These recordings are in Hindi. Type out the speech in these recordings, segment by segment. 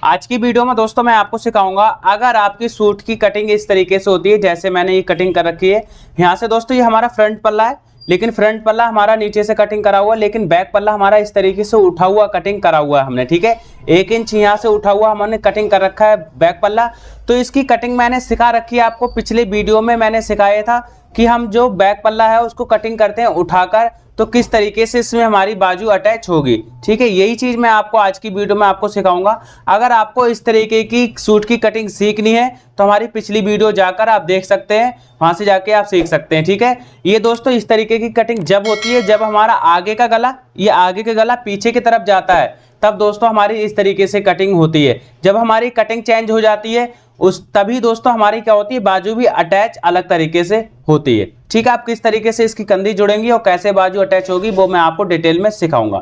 आज की वीडियो में दोस्तों मैं आपको सिखाऊंगा अगर आपकी सूट की कटिंग इस तरीके से होती है जैसे मैंने ये कटिंग कर रखी है। यहाँ से दोस्तों ये हमारा फ्रंट पल्ला है, लेकिन फ्रंट पल्ला हमारा नीचे से कटिंग करा हुआ है, लेकिन बैक पल्ला हमारा इस तरीके से उठा हुआ कटिंग करा हुआ है हमने। ठीक है, 1 इंच यहाँ से उठा हुआ हमने कटिंग कर रखा है बैक पल्ला। तो इसकी कटिंग मैंने सिखा रखी है आपको, पिछले वीडियो में मैंने सिखाया था कि हम जो बैक पल्ला है उसको कटिंग करते हैं उठाकर, तो किस तरीके से इसमें हमारी बाजू अटैच होगी। ठीक है, यही चीज मैं आपको आज की वीडियो में आपको सिखाऊंगा। अगर आपको इस तरीके की सूट की कटिंग सीखनी है तो हमारी पिछली वीडियो जाकर आप देख सकते हैं, वहां से जाके आप सीख सकते हैं। ठीक है, ये दोस्तों इस तरीके की कटिंग जब होती है जब हमारा आगे का गला, ये आगे का गला पीछे की तरफ जाता है, तब दोस्तों हमारी इस तरीके से कटिंग होती है। जब हमारी कटिंग चेंज हो जाती है तभी दोस्तों हमारी क्या होती है, बाजू भी अटैच अलग तरीके से होती है। ठीक है, आप किस तरीके से इसकी कंधी जुड़ेंगी और कैसे बाजू अटैच होगी वो मैं आपको डिटेल में सिखाऊंगा।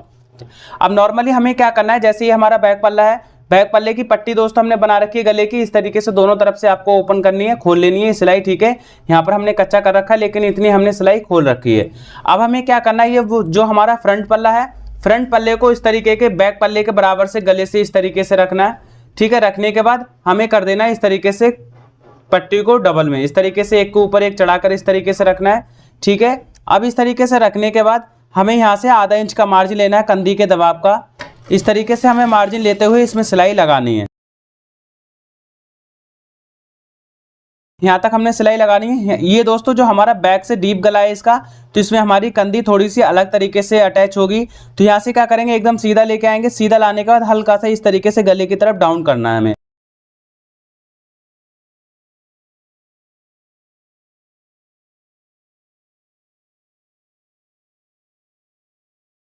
अब नॉर्मली हमें क्या करना है, जैसे ये हमारा बैक पल्ला है, बैक पल्ले की पट्टी दोस्तों हमने बना रखी है गले की, इस तरीके से दोनों तरफ से आपको ओपन करनी है, खोल लेनी है सिलाई। ठीक है, यहाँ पर हमने कच्चा कर रखा है लेकिन इतनी हमने सिलाई खोल रखी है। अब हमें क्या करना है, ये वो जो हमारा फ्रंट पल्ला है, फ्रंट पल्ले को इस तरीके के बैक पल्ले के बराबर से गले से इस तरीके से रखना है। ठीक है, रखने के बाद हमें कर देना है इस तरीके से पट्टी को डबल में, इस तरीके से एक के ऊपर एक चढ़ाकर इस तरीके से रखना है। ठीक है, अब इस तरीके से रखने के बाद हमें यहाँ से आधा इंच का मार्जिन लेना है कंधी के दबाव का। इस तरीके से हमें मार्जिन लेते हुए इसमें सिलाई लगानी है। यहाँ तक हमने सिलाई लगानी है। ये दोस्तों जो हमारा बैक से डीप गला है इसका, तो इसमें हमारी कंधी थोड़ी सी अलग तरीके से अटैच होगी। तो यहाँ से क्या करेंगे, एकदम सीधा लेके आएंगे, सीधा लाने के बाद हल्का सा इस तरीके से गले की तरफ डाउन करना है हमें।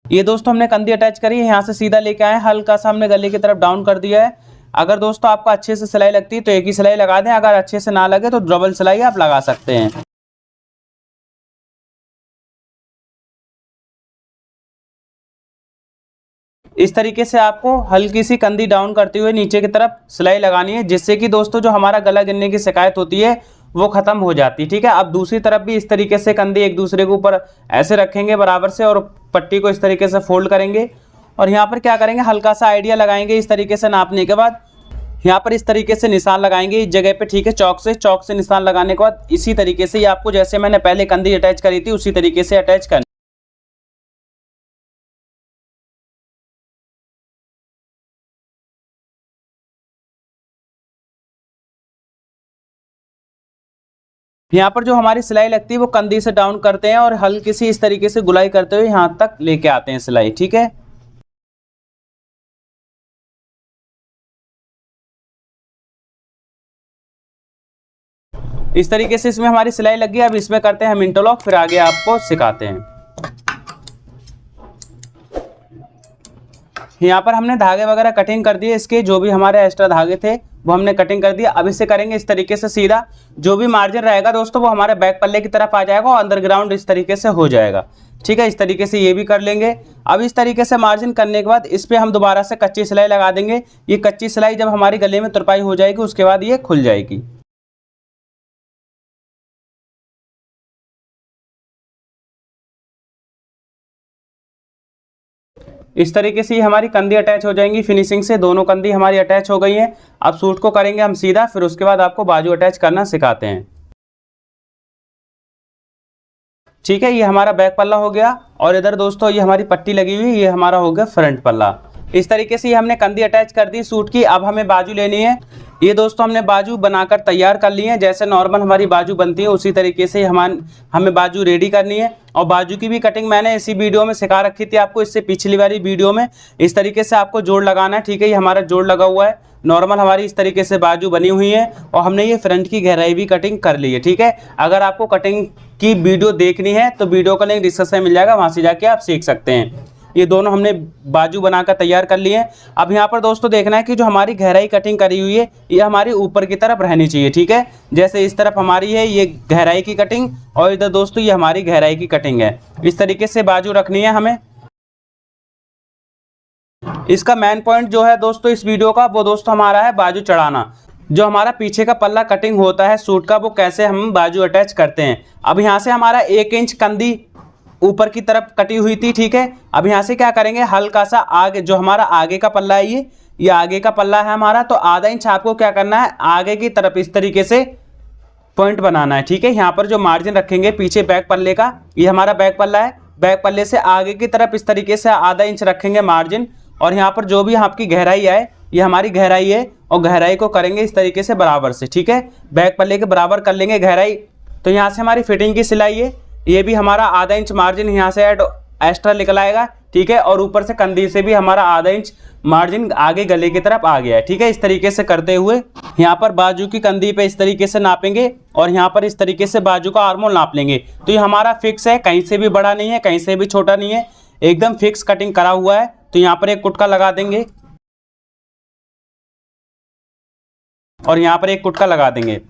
ये दोस्तों हमने कंधी अटैच करी है, यहाँ से सीधा लेके आए, हल्का सा हमने गले की तरफ डाउन कर दिया है। अगर दोस्तों आपको अच्छे से सिलाई लगती है तो एक ही सिलाई लगा दें, अगर अच्छे से ना लगे तो डबल सिलाई आप लगा सकते हैं। इस तरीके से आपको हल्की सी कंधी डाउन करते हुए नीचे की तरफ सिलाई लगानी है, जिससे कि दोस्तों जो हमारा गला गिरने की शिकायत होती है वो खत्म हो जाती है। ठीक है, अब दूसरी तरफ भी इस तरीके से कंधे एक दूसरे के ऊपर ऐसे रखेंगे बराबर से और पट्टी को इस तरीके से फोल्ड करेंगे और यहाँ पर क्या करेंगे, हल्का सा आइडिया लगाएंगे इस तरीके से नापने के बाद यहाँ पर इस तरीके से निशान लगाएंगे इस जगह पे। ठीक है, चौक से निशान लगाने के बाद इसी तरीके से ये आपको जैसे मैंने पहले कंधी अटैच करी थी उसी तरीके से अटैच करनी। यहाँ पर जो हमारी सिलाई लगती है वो कंधी से डाउन करते हैं और हल्की सी इस तरीके से गुलाई करते हुए यहाँ तक लेके आते हैं सिलाई। ठीक है, इस तरीके से इसमें हमारी सिलाई लग गई। अब इसमें करते हैं हम इंटरलॉक, फिर आगे आपको सिखाते हैं। यहाँ पर हमने धागे वगैरह कटिंग कर दिए, इसके जो भी हमारे एक्स्ट्रा धागे थे वो हमने कटिंग कर दिया। अब इसे करेंगे इस तरीके से सीधा, जो भी मार्जिन रहेगा दोस्तों वो हमारे बैक पल्ले की तरफ आ जाएगा और अंडरग्राउंड इस तरीके से हो जाएगा। ठीक है, इस तरीके से ये भी कर लेंगे। अब इस तरीके से मार्जिन करने के बाद इस पर हम दोबारा से कच्ची सिलाई लगा देंगे। ये कच्ची सिलाई जब हमारी गले में तुरपाई हो जाएगी उसके बाद ये खुल जाएगी। इस तरीके से हमारी कंधी अटैच हो जाएंगी फिनिशिंग से, दोनों कंधी हमारी अटैच हो गई हैं। अब सूट को करेंगे हम सीधा, फिर उसके बाद आपको बाजू अटैच करना सिखाते हैं। ठीक है, ये हमारा बैक पल्ला हो गया और इधर दोस्तों ये हमारी पट्टी लगी हुई, ये हमारा हो गया फ्रंट पल्ला। इस तरीके से ये हमने कंधी अटैच कर दी सूट की। अब हमें बाजू लेनी है। ये दोस्तों हमने बाजू बनाकर तैयार कर ली है, जैसे नॉर्मल हमारी बाजू बनती है उसी तरीके से हमें बाजू रेडी करनी है। और बाजू की भी कटिंग मैंने इसी वीडियो में सिखा रखी थी आपको, इससे पिछली वाली वीडियो में। इस तरीके से आपको जोड़ लगाना है। ठीक है, ये हमारा जोड़ लगा हुआ है, नॉर्मल हमारी इस तरीके से बाजू बनी हुई है और हमने ये फ्रंट की गहराई भी कटिंग कर ली है। ठीक है, अगर आपको कटिंग की वीडियो देखनी है तो वीडियो का लिंक डिस्क्रिप्शन में मिल जाएगा, वहां से जाके आप सीख सकते हैं। ये दोनों हमने बाजू बनाकर तैयार कर लिए हैं। अब यहाँ पर दोस्तों देखना है कि जो हमारी गहराई कटिंग करी हुई है ये हमारी ऊपर की तरफ रहनी चाहिए। ठीक है, जैसे इस तरफ हमारी है ये गहराई की कटिंग और इधर दोस्तों ये हमारी गहराई की कटिंग है। इस तरीके से बाजू रखनी है हमें। इसका मेन पॉइंट जो है दोस्तों इस वीडियो का, वो दोस्तों हमारा है बाजू चढ़ाना। जो हमारा पीछे का पल्ला कटिंग होता है सूट का, वो कैसे हम बाजू अटैच करते हैं। अब यहाँ से हमारा 1 इंच कंधी ऊपर की तरफ कटी हुई थी। ठीक है, अब यहाँ से क्या करेंगे, हल्का सा आगे जो हमारा आगे का पल्ला है ये आगे का पल्ला है हमारा, तो आधा इंच आपको क्या करना है, आगे की तरफ इस तरीके से पॉइंट बनाना है। ठीक है, यहाँ पर जो मार्जिन रखेंगे पीछे बैक पल्ले का, ये हमारा बैक पल्ला है, बैक पल्ले से आगे की तरफ इस तरीके से आधा इंच रखेंगे मार्जिन। और यहाँ पर जो भी आपकी गहराई है, ये हमारी गहराई है, और गहराई को करेंगे इस तरीके से बराबर से। ठीक है, बैक पल्ले के बराबर कर लेंगे गहराई। तो यहाँ से हमारी फिटिंग की सिलाई है, ये भी हमारा आधा इंच मार्जिन यहाँ से एक्स्ट्रा निकल आएगा। ठीक है, और ऊपर से कंधी से भी हमारा आधा इंच मार्जिन आगे गले की तरफ आ गया है। ठीक है, इस तरीके से करते हुए यहाँ पर बाजू की कंधी पे इस तरीके से नापेंगे, और यहाँ पर इस तरीके से बाजू का आर्मोल नाप लेंगे। तो ये हमारा फिक्स है, कहीं से भी बड़ा नहीं है, कहीं से भी छोटा नहीं है, एकदम फिक्स कटिंग करा हुआ है। तो यहाँ पर एक कुटका लगा देंगे, और यहाँ पर एक कुटका लगा देंगे।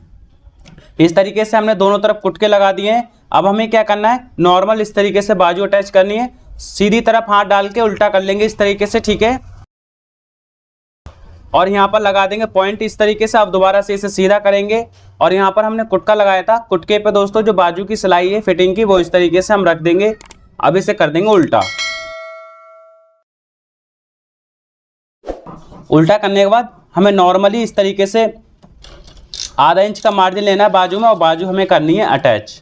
इस तरीके से हमने दोनों तरफ कुटके लगा दिए हैं। अब हमें क्या करना है, नॉर्मल इस तरीके से बाजू अटैच करनी है, सीधी तरफ हाथ डाल के उल्टा कर लेंगे इस तरीके से। ठीक है, और यहाँ पर लगा देंगे पॉइंट इस तरीके से। अब दोबारा से इसे सीधा करेंगे, और यहाँ पर हमने कुटका लगाया था, कुटके पे दोस्तों जो बाजू की सिलाई है फिटिंग की, वो इस तरीके से हम रख देंगे। अब इसे कर देंगे उल्टा। उल्टा करने के बाद हमें नॉर्मली इस तरीके से आधा इंच का मार्जिन लेना है बाजू में, और बाजू हमें करनी है अटैच।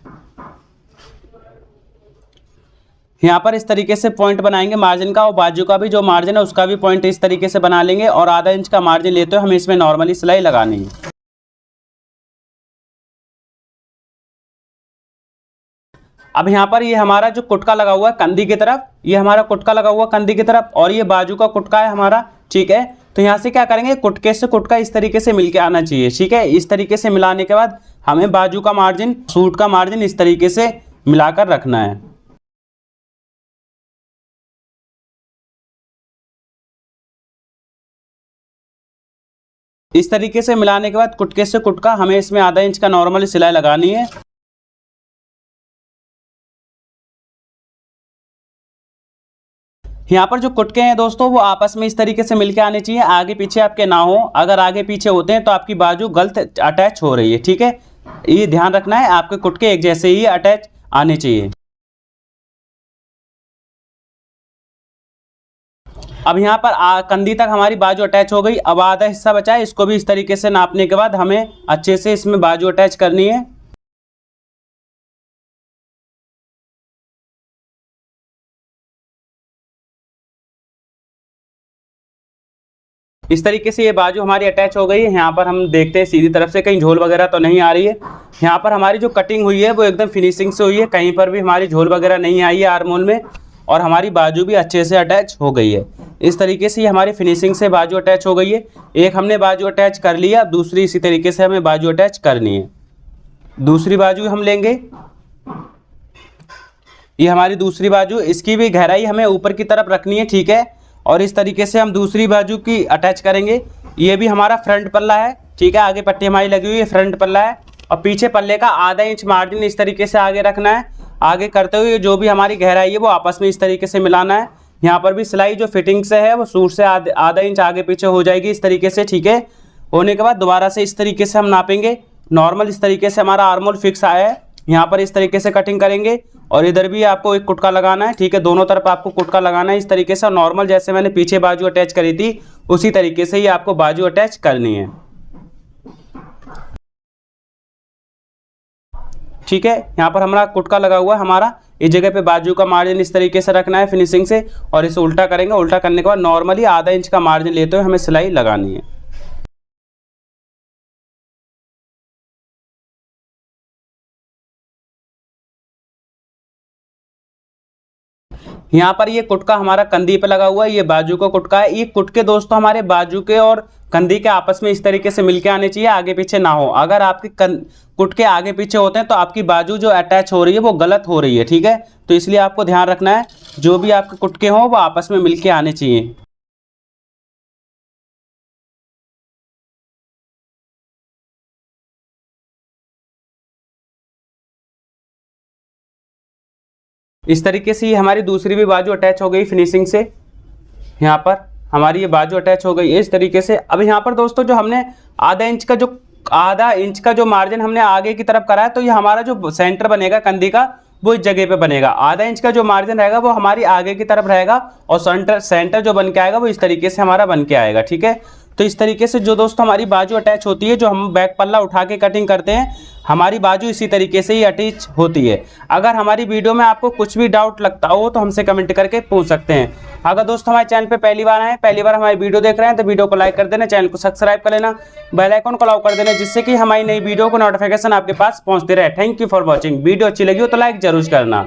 यहाँ पर इस तरीके से पॉइंट बनाएंगे मार्जिन का, और बाजू का भी जो मार्जिन है उसका भी पॉइंट इस तरीके से बना लेंगे, और आधा इंच का मार्जिन लेते हुए हमें इसमें नॉर्मली सिलाई लगानी है। अब यहाँ पर ये हमारा जो कुटका लगा हुआ है कंधी की तरफ, ये हमारा कुटका लगा हुआ कंधी की तरफ, और ये बाजू का कुटका है हमारा। ठीक है, तो यहाँ से क्या करेंगे, कुटके से कुटका इस तरीके से मिलके आना चाहिए। ठीक है, इस तरीके से मिलाने के बाद हमें बाजू का मार्जिन, सूट का मार्जिन इस तरीके से मिलाकर रखना है। इस तरीके से मिलाने के बाद कुटके से कुटका हमें इसमें आधा इंच का नॉर्मली सिलाई लगानी है। यहाँ पर जो कुटके हैं दोस्तों वो आपस में इस तरीके से मिलके आने चाहिए, आगे पीछे आपके ना हो। अगर आगे पीछे होते हैं तो आपकी बाजू गलत अटैच हो रही है। ठीक है, ये ध्यान रखना है, आपके कुटके एक जैसे ही अटैच आने चाहिए। अब यहाँ पर कंधी तक हमारी बाजू अटैच हो गई। अब आधा हिस्सा बचा है, इसको भी इस तरीके से नापने के बाद हमें अच्छे से इसमें बाजू अटैच करनी है। इस तरीके से ये बाजू हमारी अटैच हो गई है। यहाँ पर हम देखते हैं सीधी तरफ से कहीं झोल वगैरह तो नहीं आ रही है। यहाँ पर हमारी जो कटिंग हुई है वो एकदम फिनिशिंग से हुई है, कहीं पर भी हमारी झोल वगैरह नहीं आई है आर्मोल में, और हमारी बाजू भी अच्छे से अटैच हो गई है। इस तरीके से हमारी फिनिशिंग से बाजू अटैच हो गई है। एक हमने बाजू अटैच कर लिया, अब दूसरी इसी तरीके से हमें बाजू अटैच करनी है। दूसरी बाजू हम लेंगे, ये हमारी दूसरी बाजू, इसकी भी गहराई हमें ऊपर की तरफ रखनी है। ठीक है, और इस तरीके से हम दूसरी बाजू की अटैच करेंगे। ये भी हमारा फ्रंट पल्ला है। ठीक है, आगे पट्टी हमारी लगी हुई है, फ्रंट पल्ला है, और पीछे पल्ले का आधा इंच मार्जिन इस तरीके से आगे रखना है। आगे करते हुए जो भी हमारी गहराई है वो आपस में इस तरीके से मिलाना है। यहाँ पर भी सिलाई जो फिटिंग से है वो सूट से आधा इंच आगे पीछे हो जाएगी इस तरीके से। ठीक है, होने के बाद दोबारा से इस तरीके से हम नापेंगे। नॉर्मल इस तरीके से हमारा आर्मोल फिक्स आया है। यहाँ पर इस तरीके से कटिंग करेंगे, और इधर भी आपको एक कुटका लगाना है। ठीक है, दोनों तरफ आपको कुटका लगाना है इस तरीके से। नॉर्मल जैसे मैंने पीछे बाजू अटैच करी थी उसी तरीके से ही आपको बाजू अटैच करनी है। ठीक है, यहाँ पर हमारा कुटका लगा हुआ है हमारा, इस जगह पे बाजू का मार्जिन इस तरीके से रखना है फिनिशिंग से, और इसे उल्टा करेंगे। उल्टा करने के बाद नॉर्मली आधा इंच का मार्जिन लेते हुए हमें सिलाई लगानी है। यहाँ पर ये कुटका हमारा कंधी पे लगा हुआ है, ये बाजू का कुटका है। ये कुटके दोस्तों हमारे बाजू के और कंधी के आपस में इस तरीके से मिलके आने चाहिए, आगे पीछे ना हो। अगर आपके कुटके आगे पीछे होते हैं तो आपकी बाजू जो अटैच हो रही है वो गलत हो रही है। ठीक है, तो इसलिए आपको ध्यान रखना है जो भी आपके कुटके हों वो आपस में मिलके आने चाहिए। इस तरीके से ये हमारी दूसरी भी बाजू अटैच हो गई फिनिशिंग से। यहाँ पर हमारी ये बाजू अटैच हो गई है इस तरीके से। अब यहाँ पर दोस्तों जो हमने आधा इंच का जो मार्जिन हमने आगे की तरफ करा है, तो ये हमारा जो सेंटर बनेगा कंधी का वो इस जगह पे बनेगा। आधा इंच का जो मार्जिन रहेगा वो हमारी आगे की तरफ रहेगा और सेंटर जो बन के आएगा वो इस तरीके से हमारा बन के आएगा। ठीक है, तो इस तरीके से जो दोस्तों हमारी बाजू अटैच होती है, जो हम बैक पल्ला उठा के कटिंग करते हैं, हमारी बाजू इसी तरीके से ही अटैच होती है। अगर हमारी वीडियो में आपको कुछ भी डाउट लगता हो तो हमसे कमेंट करके पूछ सकते हैं। अगर दोस्तों हमारे चैनल पे पहली बार आए, पहली बार हमारी वीडियो देख रहे हैं तो वीडियो को लाइक कर देना, चैनल को सब्सक्राइब कर लेना, बेल आइकन को ऑल कर देना, जिससे कि हमारी नई वीडियो को नोटिफिकेशन आपके पास पहुंचते रहे। Thank you for watching. Video अच्छी लगी हो तो लाइक जरूर करना।